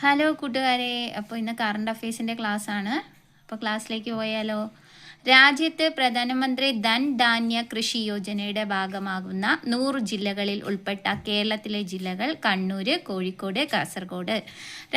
Hello കൂട്ടുകാരെ, അപ്പോൾ ഇന്ന് കറണ്ട് അഫയേഴ്സിൻ്റെ ക്ലാസ്സാണ്. അപ്പോൾ ക്ലാസ്സിലേക്ക് പോയാലോ. രാജ്യത്ത് പ്രധാനമന്ത്രി ധൻ ധാന്യ കൃഷി യോജനയുടെ ഭാഗമാകുന്ന 100 ജില്ലകളിൽ ഉൾപ്പെട്ട കേരളത്തിലെ ജില്ലകൾ കണ്ണൂർ, കോഴിക്കോട്, കാസർഗോഡ്.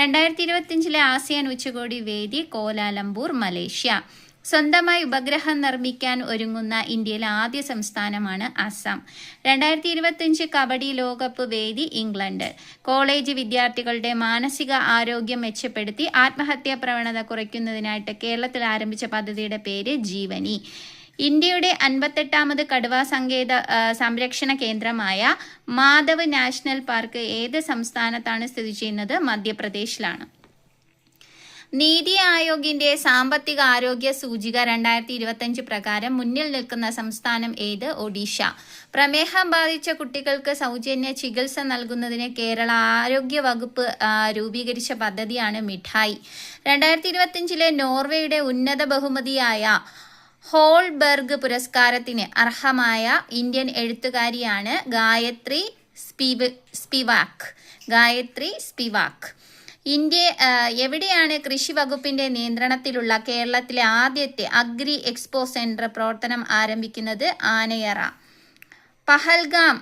2025 ആസിയാൻ ഉച്ചകോടി വേദി കോലാലംപൂർ, മലേഷ്യ. സ്വന്തമായി ഉപഗ്രഹം നിർമ്മിക്കാൻ ഒരുങ്ങുന്ന ഇന്ത്യയിലെ ആദ്യ സംസ്ഥാനമാണ് അസം. 2025 കബഡി ലോകകപ്പ് വേദി ഇംഗ്ലണ്ട്. കോളേജ് വിദ്യാർത്ഥികളുടെ മാനസിക ആരോഗ്യം മെച്ചപ്പെടുത്തി ആത്മഹത്യാ പ്രവണത കുറയ്ക്കുന്നതിനായിട്ട് കേരളത്തിൽ ആരംഭിച്ച പദ്ധതിയുടെ പേര് ജീവനി. ഇന്ത്യയുടെ 58ാമത് കടുവ സംരക്ഷണ കേന്ദ്രമായ മാധവ് നാഷണൽ പാർക്ക് ഏത് സംസ്ഥാനത്താണ് സ്ഥിതി ചെയ്യുന്നത്? മധ്യപ്രദേശിലാണ്. നീതി ആയോഗിന്റെ സാമ്പത്തിക ആരോഗ്യ സൂചിക 2025 പ്രകാരം മുന്നിൽ നിൽക്കുന്ന സംസ്ഥാനം ഏത്? ഒഡീഷ. പ്രമേഹം ബാധിച്ച കുട്ടികൾക്ക് സൗജന്യ ചികിത്സ നൽകുന്നതിന് കേരള ആരോഗ്യ വകുപ്പ് രൂപീകരിച്ച പദ്ധതിയാണ് മിഠായി. 2025 നോർവേയുടെ ഉന്നത ബഹുമതിയായ ഹോൾബർഗ് പുരസ്കാരത്തിന് അർഹമായ ഇന്ത്യൻ എഴുത്തുകാരിയാണ് ഗായത്രി സ്പിവാക്. എവിടെയാണ് കൃഷി വകുപ്പിന്റെ നിയന്ത്രണത്തിലുള്ള കേരളത്തിലെ ആദ്യത്തെ അഗ്രി എക്സ്പോ സെന്റർ പ്രവർത്തനം ആരംഭിക്കുന്നത്? ആനയറ. പഹൽഗാം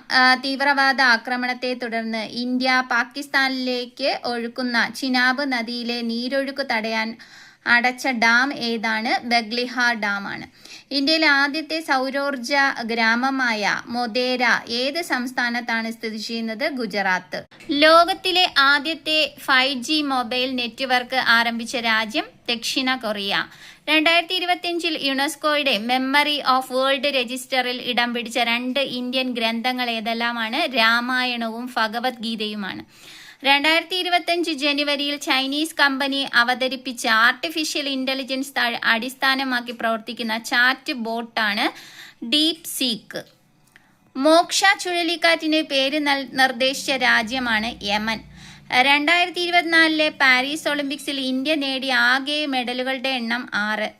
തീവ്രവാദ ആക്രമണത്തെ തുടർന്ന് ഇന്ത്യ പാകിസ്ഥാനിലേക്ക് ഒഴുക്കുന്ന ചിനാബ് നദിയിലെ നീരൊഴുക്ക് തടയാൻ അടച്ച ഡാം ഏതാണ്? ബഗ്ലിഹാർ ഡാമാണ്. ഇന്ത്യയിലെ ആദ്യത്തെ സൗരോർജ ഗ്രാമമായ മൊതേര ഏത് സംസ്ഥാനത്താണ് സ്ഥിതി ചെയ്യുന്നത്? ഗുജറാത്ത്. ലോകത്തിലെ ആദ്യത്തെ 5G മൊബൈൽ നെറ്റ്വർക്ക് ആരംഭിച്ച രാജ്യം ദക്ഷിണ കൊറിയ. 2025 യുനെസ്കോയുടെ മെമ്മറി ഓഫ് വേൾഡ് രജിസ്റ്ററിൽ ഇടം പിടിച്ച 2 ഇന്ത്യൻ ഗ്രന്ഥങ്ങൾ ഏതെല്ലാമാണ്? രാമായണവും ഭഗവത്ഗീതയുമാണ്. 2025 ജനുവരിയിൽ ചൈനീസ് കമ്പനി അവതരിപ്പിച്ച ആർട്ടിഫിഷ്യൽ ഇന്റലിജൻസ് അടിസ്ഥാനമാക്കി പ്രവർത്തിക്കുന്ന ചാറ്റ് ബോട്ടാണ് ഡീപ് സീക്ക്. മോക്ഷ ചുഴലിക്കാറ്റിന് പേര് നിർദ്ദേശിച്ച രാജ്യമാണ് യമൻ. 2024 പാരീസ് ഒളിമ്പിക്സിൽ ഇന്ത്യ നേടിയ ആകെ മെഡലുകളുടെ എണ്ണം 6.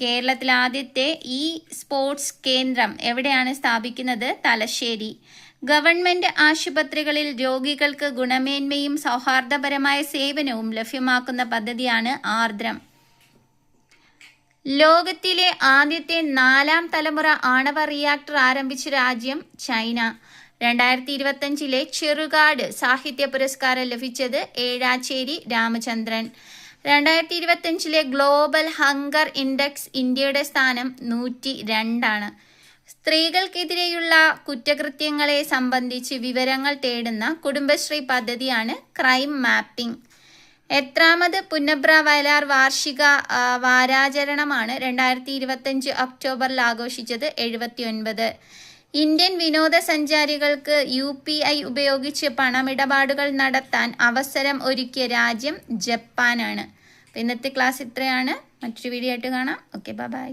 കേരളത്തിൽ ആദ്യത്തെ സ്പോർട്സ് കേന്ദ്രം എവിടെയാണ് സ്ഥാപിക്കുന്നത്? തലശ്ശേരി. ഗവൺമെന്റ് ആശുപത്രികളിൽ രോഗികൾക്ക് ഗുണമേന്മയും സൗഹാർദ്ദപരമായ സേവനവും ലഭ്യമാക്കുന്ന പദ്ധതിയാണ് ആർദ്രം. ലോകത്തിലെ ആദ്യത്തെ 4ാം തലമുറ ആണവ റിയാക്ടർ ആരംഭിച്ച രാജ്യം ചൈന. 2025 ചെറുകാട് സാഹിത്യ പുരസ്കാരം ലഭിച്ചത് Ezhacheri Ramachandran. 2025 global hunger index ഇന്ത്യയുടെ സ്ഥാനം 102 ആണ്. സ്ത്രീകൾക്കെതിരെയുള്ള കുറ്റകൃത്യങ്ങളെ സംബന്ധിച്ച് വിവരങ്ങൾ തേടുന്ന കുടുംബശ്രീ പദ്ധതിയാണ് ക്രൈം മാപ്പിംഗ്. എത്രാമത് പുന്നപ്ര വയലാർ വാർഷിക വാരാചരണമാണ് 2025 ഒക്ടോബറിൽ ആഘോഷിച്ചത്? 79. ഇന്ത്യൻ വിനോദസഞ്ചാരികൾക്ക് UPI ഉപയോഗിച്ച് പണമിടപാടുകൾ നടത്താൻ അവസരം ഒരുക്കിയ രാജ്യം ജപ്പാനാണ്. ഇന്നത്തെ ക്ലാസ് ഇത്രയാണ്. മറ്റൊരു വീഡിയോ ആയിട്ട് കാണാം. Okay, by.